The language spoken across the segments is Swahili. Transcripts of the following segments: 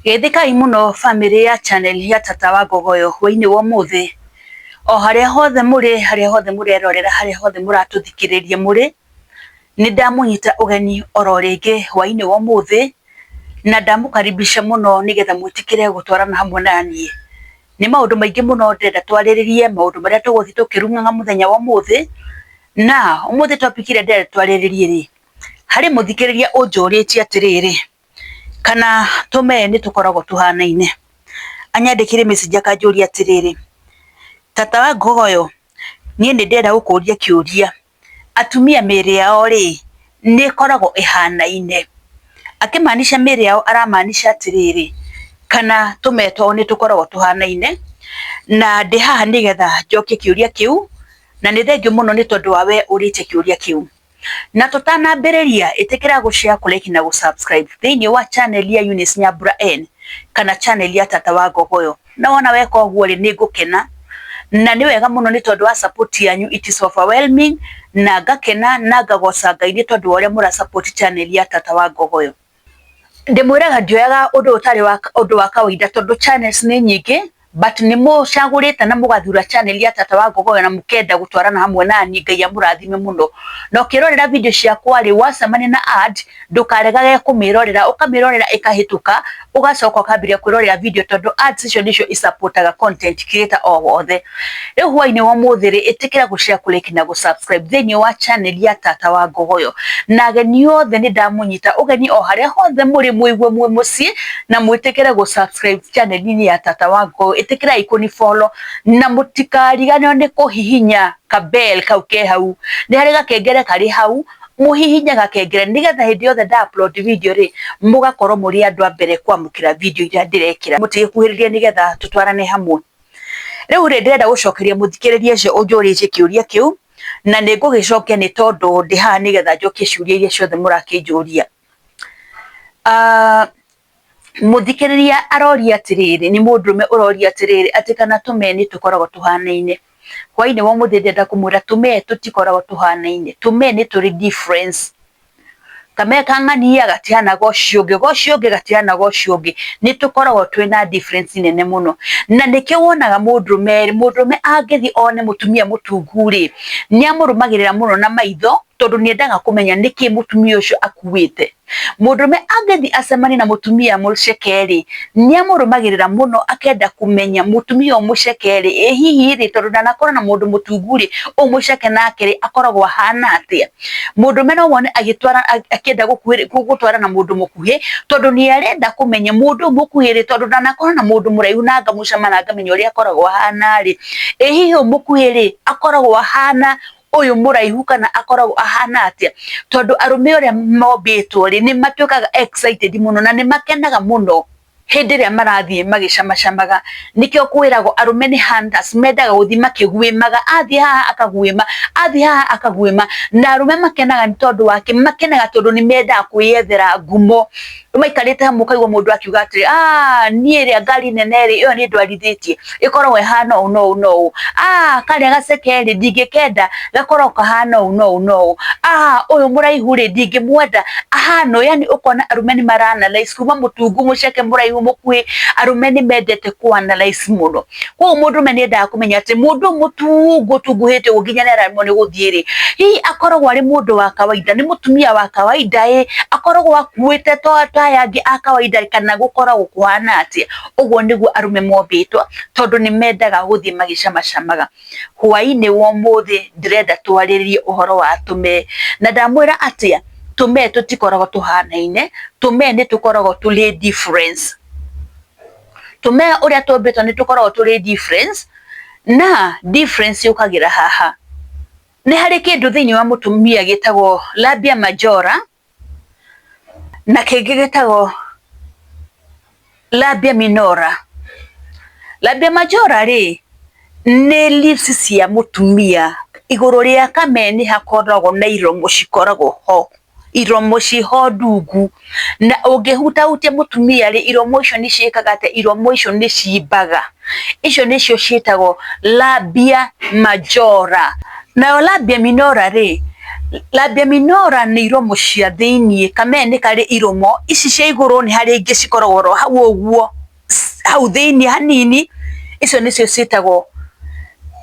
Geithikai muno family ya channel ya Tata wa Ngogoyo hwaini wa muthi o haria hothe murerorera haria hothe muratuthikiriria muri ni ndamunyita ugeni oro ringi hwaini wa muthi na ndamukaribisha muno nigetha mwitikire gutwarana hamwe nanie. Ni maundu maingi muno ndenda twariririe maundu maria tuguthi tukirunganga muthenya wa muthi na umuthi topic ire ndenda twariririe ri hari muthikiriria unjuritie atiriri kana tumeni tukoragwo tuhanaine. Anyandikire message akanjuria atiriri, Tata wa Ngogoyo nie ni ndenda gukuria kiuria atumia miri yao ri ni koragwo ihanaine. Akimaanisha miri yao aramaanisha atiriri kana tumeto ni tukoragwo tuhanaine na ndi haha nigetha njokie kiuria kiu na ni thengio muno ni tondu wawe urite kiuria kiu. Na tutanambiriria itikira gushare, kulike na gusubscribe thiini wa channel ya Eunice Nyambura N kana channel ya Tata wa Ngogoyo. Na wona weka uguo ri ni ngukena na ni wega muno ni tondu wa support yanyu, it is overwhelming na ngakena na ngagoca Ngai ni tondu wa uria mura support channel ya Tata wa Ngogoyo. Ndimwiraga ndioyaga undu utari wa undu wa kawaida tondu channels ni nyingi but ni mucagurite na mugathura channel ya Tata wa Ngogoyo na mukenda gutwarana hamwe nani. Ngai amurathime muno no kirorera video ciakwa ri wacemani na ad ndukaregage kumirorera ukamirorera ikahituka ugacoka ukambiria kwirorera video tondu ads icio nicio isupportaga content creator o wothe. Riu hwaini wa muthiri itikira gushare, kulike na gusubscribe thiini wa channel ya Tata wa Ngogoyo na ageni othe ni ndamunyita ugeni o haria hothe muri muigwe mwe mucii na mwitikire gusubscribe channel ni ya Tata wa Ngogoyo. Itikira ikoni follow na mutikarigane ni kuhihinya kabel kau ke hau ni hari gakengere kari hau muhihinya gakengere nigetha hindi yothe nda upload video ri mugakorwo muri andu a mbere kwamukira video iria ndirekira mutigikuhiririe nigetha tutwarane hamwe. Riu ri ndirenda gucokeria muthikiririe ucio unjuritie kiuria kiu na ni ngugicokia ni tondu ndi haha nigetha njokie ciuria iria ciothe murakinjuria. Muthikiriria aroria atiriri, ni mundurume uroria atiriri ati kana tumeni tukoragwo tuhanaine. Hwaini wa muthi ndenda kumwira tume tutikoragwo tuhanaine, tumeni turi difference. Kame kang'ania gatiana gocio ungi gatiana gocio ungi ni tukoragwo twina difference nene muno na nikio wonaga mundurume angithi one mutumia mutunguri ni amurumagirira muno na maitho tondu niendaga kumenya niki mutumia ucio akuite. Mundurume angithi acemani na mutumia mucekeri ni amurumagirira muno akenda kumenya mutumia mucekeri hihi ri tondu ndanakorwo na mundu mutunguri umuceke nake ri akoragwo hana atia. Mundurume no wone agitwara akenda gutwara na mundu mukuhi tondu ni arenda kumenya mundu mukuhi ri tondu ndanakorwo na mundu muraihu na ngamucamana ngamenya uria akoragwo hana ri hihi mukuhi ri akoragwo hana uyu muraihu kana akoragwo ahana atia. Tondu arume uria mombitwo ri ni matuikaga excited muno na ni makenaga muno hindi ria marathie magicamacamaga. Nikio kwiragwo arume ni hunters, mendaga guthii makigwemaga, athie haha akagwema, athie haha akagwema na arume makenaga ni tondu wake, makenaga tondu ni mendaga kwiyethera ngumo. Maikarite hamwe ukaigwa mundu akiuga atiri nie ria ngari nene ri iyo ni ndwarithitie ikoragwo hana no karia gaceke ri ndingikenda gakorwo kahana no uyu muraihu ri ndingimwenda ahano. Yani ukona arume ni maranalyze kuma mutungu muceke muraihu mukuhi, arume ni mendete ku analyze muno. Kwa mundu menendaga kumenya ati mundu mutungu tunguhite gukinyanira ni guthie ri hi akoragwo ari mundu wa kawaida, ni mutumia wa kawaida akoragwo akuite yangi akawaida kana gukoragwo kuhana atia. Uguo niguo arume mombitwo tondu ni mendaga guthie magicamacamaga. Hwaini wa muthi ndirenda twariririe uhoro wa tume na ndamwira atia tume tutikoragwo tuhanaine, tume ni tukoragwo tuli difference. Tume uria tumbitwo ni tukoragwo tuli difference na difference yukagira haha ni hari kindu thiini wa mutumia gitagwo labia majora na kingi gitagwo labia minora. Labia majora ri ni lips cia mutumia iguru ria kameni hakoragwo na iromo cikoragwo ho, iromo ciho ndungu na ungihutahutia mutumia ri iromo icio ni ciikaga ate, iromo icio ni cimbaga. Icio nicio ciitagwo labia majora. Na labia minora ri labia minora nĩ iromo cia thĩinĩ, kamene karĩ iromo ici cia igũrũ nĩ harĩ ingĩ cikoragwo hau ũguo hau thĩinĩ hanini, icio nĩcio ciĩtagwo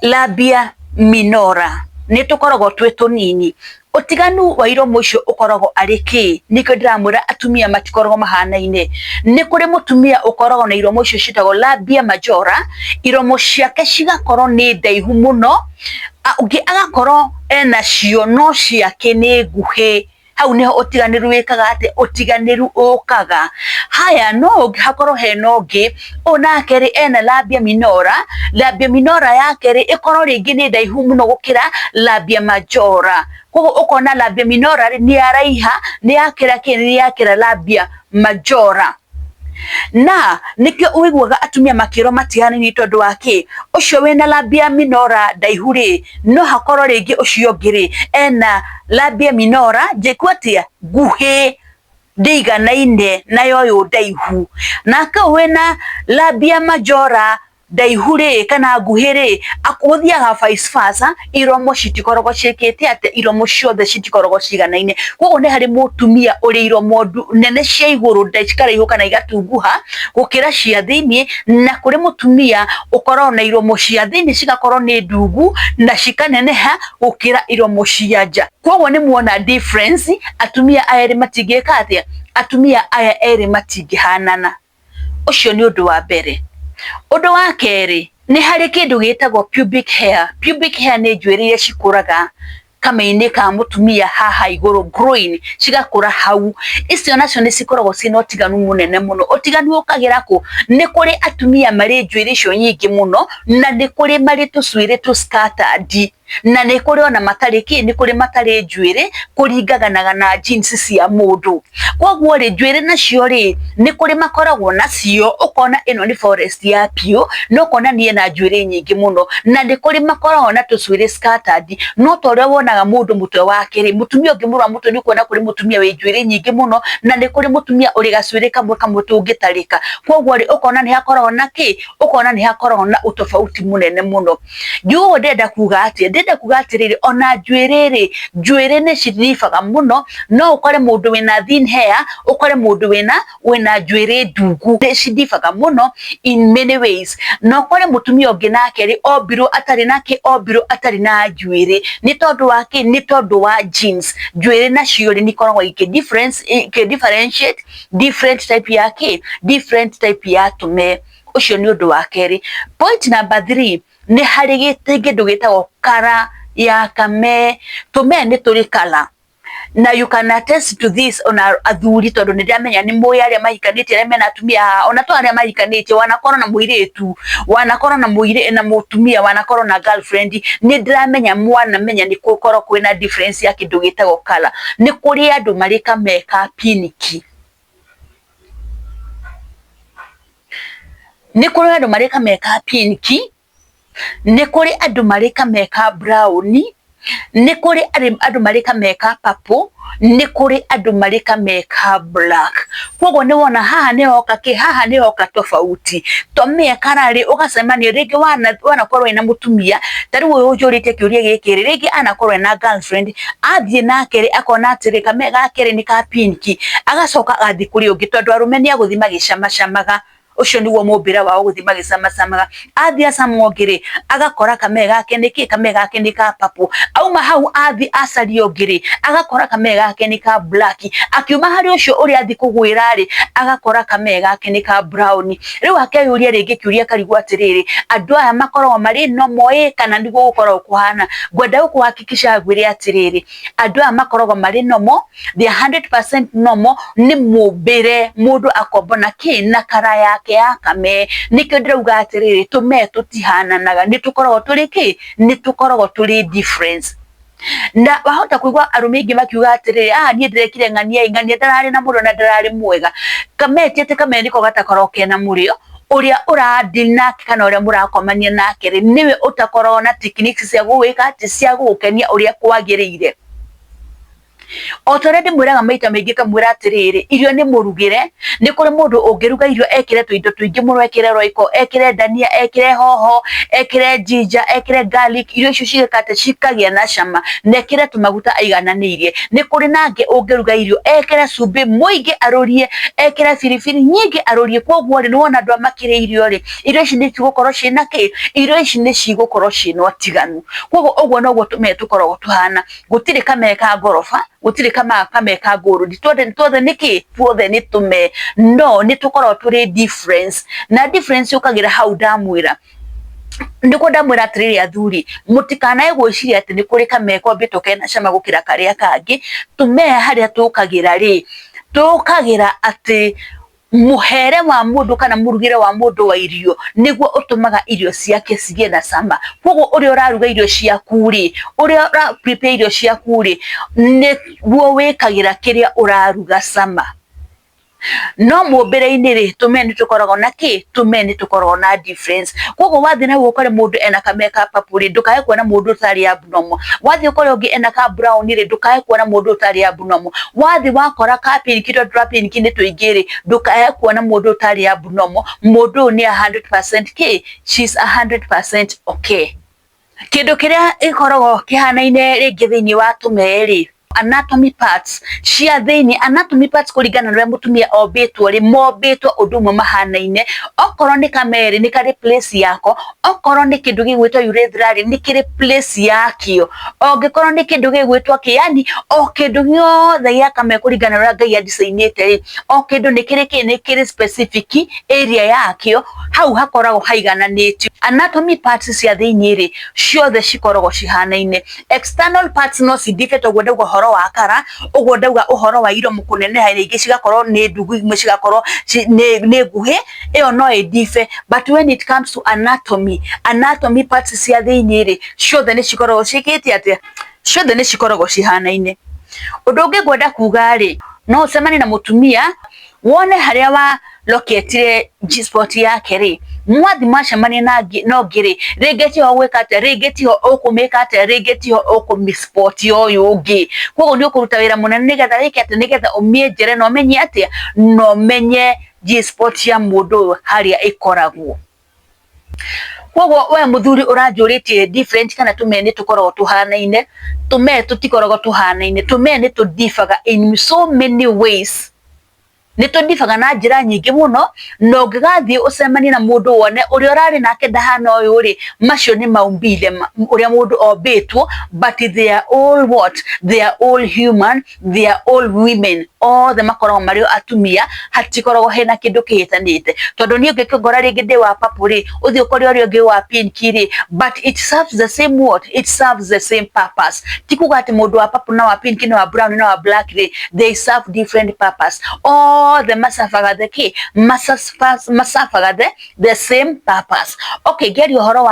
labia minora, nĩ tũkoragwo twĩ tũnini. Ũtiganu wa iromo icio ũkoragwo arĩ kĩ? Nĩkĩo ndĩramwĩra atumia matikoragwo mahanaine. Nĩ kũrĩ mũtumia ũkoragwo na iromo icio ciĩtagwo labia majora, iromo ciake cigakorwo nĩ ndaihu mũno, ũngĩ agakorwo enacio no ciake nĩ nguhĩ. Hau nĩho ũtiganĩru wĩkaga atĩ, ũtiganĩru ũkaga. Haya, no ũngĩ hakorwo hena ũngĩ onake rĩ ena labia minora, labia minora yake rĩ ĩkorwo rĩngĩ nĩ ndaihu mũno gũkĩra labia majora. Koguo ũkona labia minora rĩ nĩ araiha, nĩ yakĩra labia majora. Na nĩkĩo ũiguaga atumia makĩrwo matihanaine tondũ wa kĩ? Ũcio wĩna labia minora ndaihu rĩ no hakorwo rĩngĩ ũcio ũngĩ rĩ ena labia minora njĩkũ atĩa nguhĩ, ndĩiganaine nayo ũyũ ndaihu. Nake wĩna labia majora ndaihu rĩ kana nguhĩ rĩ gũthiaga vice versa, iromo citikoragwo ciĩkĩte atĩ, iromo ciothe citikoragwo ciganaine. Koguo nĩ harĩ mũtumia ũrĩ iromo nene cia igũrũ cikaraihu kana igatunguha gũkĩra cia thĩinĩ, na kũrĩ mũtumia ũkoragwo na iromo cia thĩinĩ cigakorwo nĩ ndungu na cikaneneha gũkĩra iromo cia nja. Koguo nĩ muona difference, atumia aya erĩ matingĩka atĩa, atumia aya erĩ matingĩhanana. Ũcio nĩ ũndũ wa mbere. Ũndũ wa kerĩ, nĩ harĩ kĩndũ gĩtagwo pubic hair. Pubic hair nĩ njuĩrĩ iria cikũraga kameinĩ ka mũtumia haha igũrũ groin, cigakũra hau. Icio nacio nĩ cikoragwo ciĩna ũtiganu mũnene mũno. Ũtiganu ũkagĩra kũ? Nĩ kũrĩ atumia marĩ njuĩrĩ icio nyingĩ mũno, na nĩ kũrĩ marĩ tũcuĩrĩ scattered, na nĩ kũrĩ ona matarĩ kĩ? Nĩ kũrĩ matarĩ njuĩrĩ, kũringanaga na jeans cia mũndũ. Koguo rĩ njuĩrĩ nacio rĩ nĩ kũrĩ makoragwo nacio, ũkona ĩno nĩ forest ya piũ, no ũkona niĩ na njuĩrĩ nyingĩ mũno, na nĩ kũrĩ makoragwo na tũcuĩrĩ scattered, no ta ũrĩa wonaga mũndũ mũtwe wake rĩ, mũtumia ũngĩ mũrũa mũtwe nĩ ũkuona kũrĩ mũtumia wĩ njuĩrĩ nyingĩ mũno, na nĩ kũrĩ mũtumia ũrĩ gacuĩrĩ kamwe kamwe tũngĩtarĩka. Koguo rĩ ũkona nĩ hakoragwo na kĩ? Ũkona nĩ hakoragwo na ũtofauti mũnene mũno. Njuũ ndenda kuga atĩ, ndenda kuga atĩrĩrĩ, ona njuĩrĩ rĩ, njuĩrĩ nĩ cithibaga mũno, no ũkore mũndũ wĩna thin hair, ũkore mũndũ wĩna njuĩrĩ ndungu, nĩ cithibaga mũno in many ways. Na ũkore mũtumia ũngĩ nake rĩ ombirwo atarĩ na kĩ? Ombirwo atarĩ na njuĩrĩ. Nĩ tondũ wa kĩ? Nĩ tondũ wa genes. Njuĩrĩ nacio rĩ nĩ ikoragwo differentiate different type ya kĩ? Different type ya tũme. Ũcio nĩ ũndũ wa kerĩ. Point number 3, nĩ harĩ kĩndũ gĩtagwo kara ya kame. Tũme nĩ tũrĩ kara, na you can attest to this ona athuri, tondũ nĩ ndĩramenya nĩ mũĩ arĩa mahikanĩtie arĩa mena atumia, ona to arĩa mahikanĩtie, wanakorwo na mũirĩtu, wanakorwo na mũtumia, wanakorwo na girlfriend, nĩ ndĩramenya mwanamenya nĩ gũkorwo kwĩna difference ya kĩndũ gĩtagwo kara. Nĩ kũrĩ andũ marĩ kame ka pinki, nĩ kũrĩ andũ marĩ kame ka pinki, nĩ kũrĩ andũ marĩ kame ka brown, nĩ kũrĩ andũ marĩ kame ka purple, nĩ kũrĩ andũ marĩ kame ka black. Koguo nĩ wona haha nĩ hoka kĩ? Haha nĩ hoka tofauti. Tũmĩa kararĩ ũgacemania rĩngĩ wanakorwo wĩna mũtumia, ta rĩu ũyũ ũnjũrĩtie kĩũria gĩkĩ rĩ, rĩngĩ anakorwo ena girlfriend, athiĩ nake rĩ akona atĩrĩ kame gake rĩ nĩ ka pinki, agacoka agathiĩ kũrĩ ũngĩ, tondũ arũme nĩ agũthiĩ magĩcamacamaga. Ũcio nĩguo mũmbĩra wao, gũthiĩ magĩcamacamaga. Athiĩ acama ũngĩ rĩ agakora kame gake nĩ kĩ? Kame gake nĩ ka purple. Auma hau athiĩ acaria ũngĩ rĩ agakora kame gake nĩ ka black. Akiuma harĩ ũcio ũrĩa athiĩ kũgwĩra rĩ agakora kame gake nĩ ka brown. Rĩu akeyũria rĩngĩ kĩũria karigwo atĩrĩrĩ, andũ aya makoragwo marĩ normal kana nĩguo gũkoragwo kũhana? Ngwenda gũkũhakikisha ngwĩre atĩrĩrĩ, andũ aya makoragwo marĩ normal, they are 100% normal. Nĩ mũmbĩre, mũndũ akombo na kĩ? Na kara yake ya kame. Nĩkĩo ndĩrauga atĩrĩrĩ, tũme tũtihananaga, nĩ tũkoragwo tũrĩ kĩ? Nĩ tũkoragwo tũrĩ difference. Na wahota kũigua arũme aingĩ makiuga atĩrĩrĩ, niĩ ndĩrekire ng'ania ndararĩ na mũrĩo na ndararĩ mwega. Kame ti atĩ kame nĩko gatakoragwo kena mũrĩo, ũrĩa ũradeal nake kana ũrĩa mũrakomania nake rĩ nĩwe ũtakoragwo na techniques cia gũgwĩka atĩ, cia gũgũkenia ũrĩa kwagĩrĩire. Otorede mwiraga maita maingi kamwira atiriri irio ni murugire ni kuri mundu ungiruga irio ekire tuindo tuingi muno ekire roiko ekire dania ekire hoho ekire ginger ekire garlic irio icio cigakate cikagia na cama nekire tumaguta aigananirie ni kuri nange ungiruga irio ekire cumbi muingi arurie ekire firifiri nyingi arurie koguo ri wona andu amakire irio ici ni cigukorwo cina ki irio ici ni cigukorwo cina utiganu koguo uguo noguo tume tukoragwo tuhana gutire kameka ngorofa gutire kameka nguru twothe niki twothe ni tume no ni tukoragwo turi difference na difference ukagira hau ndamwira ndiko ndamwira atiriri athuri mutikanae gwiciria ati ni kuri kameko mbito kena cama gukira karia kangi tume haria tukagira ati muhere wa mundu kana murugire wa mundu wa irio niguo utumaga irio ciake cigie na cama koguo uri uraruga irio ciaku ri uri ura prepare irio ciaku ri niguo wikagira kiria uraruga cama no mumbere-ini ri tume ni tukoragwo na ki tume ni tukoragwo na difference koguo wathi na ukore mundu ena kameka papuri ndukae kuona mundu utari abnormal wathi ukore ungi ena ka brown ri ndukae kuona mundu utari abnormal wathi wakora ka pink to dropping kini tuingiri ndukae kuona mundu utari abnormal mundu ni 100% ki she's 100% okay kindu kiria ikoragwo kihanaine ringi thiini wa tumeri anatomy parts cia thiini anatomy parts kuringana na mutumia obetwo ri mobetwo undumwe mahanaine okoro ni kameri ni kari place yako okoro ni kindu gigwitwo urethra ri ni kiri place yakio ongikorwo ni kindu gigwitwo ki yani o kindu giothe ya kame kuringana na Ngai adisainite ri o kindu ni kiri specific area yakio hau hakoragwo haigananitio anatomy parts cia thiini ri ciothe cikoragwo cihanaine external parts no cidifete gwenda uhoro wa kara uguo ndauga uhoro wa iro mukunene hari ingi cigakorwo ni ndugu imwe cigakorwo ni nguhi iyo no idife but when it comes to anatomy parts cia thiini ri ciothe ni cikoragwo cikiti atia ciothe ni cikoragwo cihanaine undu ungi gwenda kuga ri no ucemani na mutumia wone haria wa loketire G-spot yake ri mwathi macemani na no ngiri ringeti ho gwikate ringeti ho ukumikate ringeti ho ukumispot yo ungi koguo ni ukuruta wira munene nigetha wikate nigetha umienjere no menye atia no menye G-spot ya mundu haria ikoragwo koguo we muthuri uranjuritie different kana tume ni tukoragwo tuhanaine tume tutikoragwo tuhanaine tume ni tudifaga in so many ways ni tudifaga na njira nyingi muno no ngigathie ucemani na mundu wone uri urari nake ndahana uyu ri macio ni maumbile uri mundu obetwo but they are all what they are all human they are all women all the makoragwo mario atumia hatikoragwo hena kindu kihitanite tondu ni ngikongora ringi ndi wa papuri uthi ukori uri ungi wa pink ri but it serves the same what it serves the same purpose tikuga ati mundu wa papu na wa pink na wa brown na wa black ri they serve different purpose the masafaga the ki masafaga the same purpose okay geri uhoro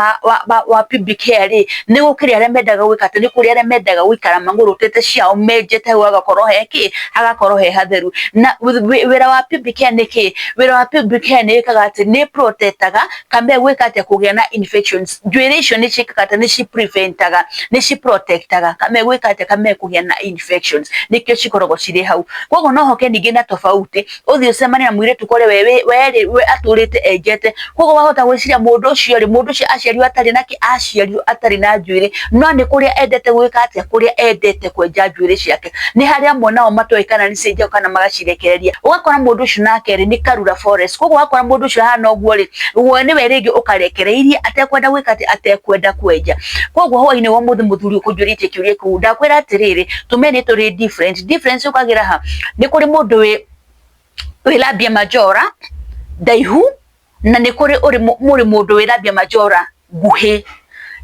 wa pubic hair ni gukiri aria mendaga gwikate ni kuri aria mendaga gwikara manguru tete ciao menjete agakorwo heki agakorwo he hatheru na wira wa pubic hair ni ki wira wa pubic hair ni kagate ni protectaga kambe gwikate kugia na infections duration ni chikakate ni ci preventaga ni ci protectaga kambe gwikate kambe kugia na infections nikyo cikoragwo ciri hau koguo no hoke ningi na tofauti uthi ucemani na mwire tukore we aturite enjete koguo wahota gwiciria mundu ucio ri mundu ucio aciario atari naki aciario atari na njuire no ni kuria endete gwika atia kuria endete kwenja njuire ciake ni haria monao matoikana ni cenjao kana magacirekereria ugakora mundu ucio nake ri ni Karura Forest koguo wakora mundu ucio hana uguo ri we ni we ringi ukarekereirie atekwenda gwika ati atekwenda kwenja koguo hwaini wa muthu muthuri ukunjuritie kiuria ku ndakwira atiriri tumeni turi difference ukagira ha ni kuri mundu we labia majora daihu na ni kuri muri mundu we labia majora guhi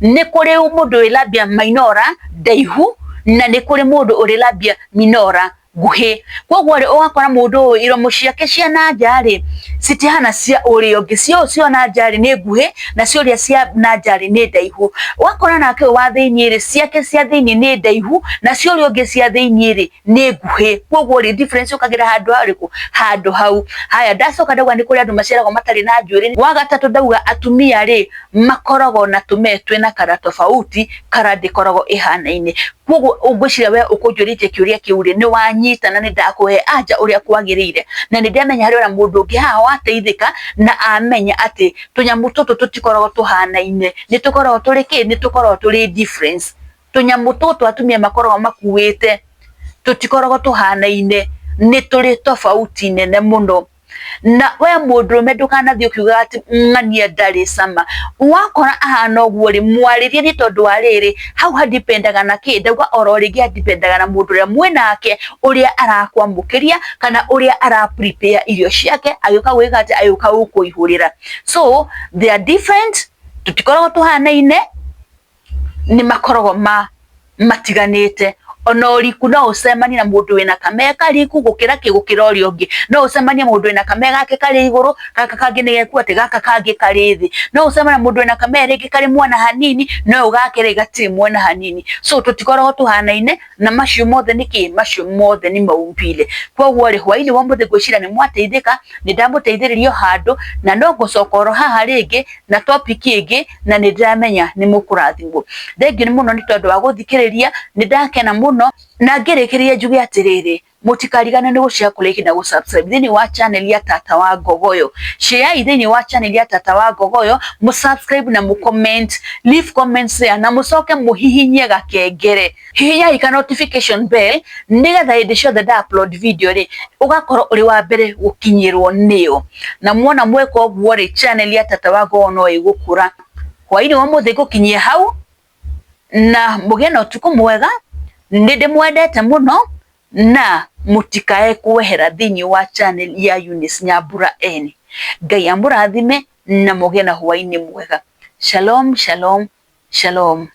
ni kuri mundu we labia minora daihu na ni kuri mundu uri labia minora guhi koguo ri ugakora mundu iromo ciake cia na njari citihana cia uri ungi cio na njari ni guhi na cio cia na njari ni ndaihu wakora nake wa thiini ri ciake cia thiini ni ndaihu na cio ungi cia thiini ri ni guhi koguo ri difference ukagira handu hariku handu hau haya ndacoka ndauga ni kuri andu maceragwo matari na njuiri wa gatatu ndauga atumia ri makoragwo na tumetwe na kara tofauti kara ndikoragwo ihanaine koguo ungwicira we ukunjurite kiuria kiuri ni wanyita na ni ndakuhe anja uria kwagirire na ni ndamenya hari ora mundu ungi haha wateithika na amenya ati tunyamu tutu tutikoragwo tuhanaine ni tukoragwo turi ki ni tukoragwo turi difference tunyamu tutu atumia makoragwo makuite tutikoragwo tuhanaine ni turi tofauti nene muno na we mundurume ndukanathie ukiuga ati ng'ania ndari sama wakora ahana uguo ri mwaririe ni tondu wa riri hau hadipendaga na ki ndauga oro ringi hadipendaga na mundu ria mwenake uria arakwambukiria kana uria ara prepare irio ciake ayuka gwika ati ayuka ukuihurira so they are different tutikoragwo tuhanaine ni makoragwo matiganite ona uriku no ucemania na mundu wina kameka riku gukira kigukira urio ngi no ucemania mundu wina kameka ke kari iguru kaka kangi ni geku ati gaka kangi kari thi no ucemania mundu wina kamera ringi kari mwana hanini no ugakire gati mwana hanini so tutikoragwo tuhanaine na macio mothe niki macio mothe ni maumbile koguo ri hwaini wa muthe gwicira ni mwateithika ni ndamuteithiririo handu na no gucokoro haha ringi na topic ingi na ni ndamenya ni mukurathimwo thengi ni muno ni tondu wa guthikiriria ni ndakena muno na ngirikiria njuge atiriri mutikarigane ni gushare kulike na gusubscribe thini wa channel ya Tata wa Ngogoyo share thini wa channel ya Tata wa Ngogoyo musubscribe na mucomment leave comments there na mucoke muhihinye gakengere hihinya ika notification bell nigetha hindi ciothe da upload video ri ugakorwo uri wa mbere gukinyirwo niyo na muona mweka uguo ri channel ya Tata wa Ngogoyo no igukura hwaini wa muthe gukinyia hau na mugena utuku mwega ndinde mwendete muno na mutikae kuwehera thini wa channel ya Eunice Nyambura N Ngai amurathime na mugena hwaini mwega shalom shalom shalom.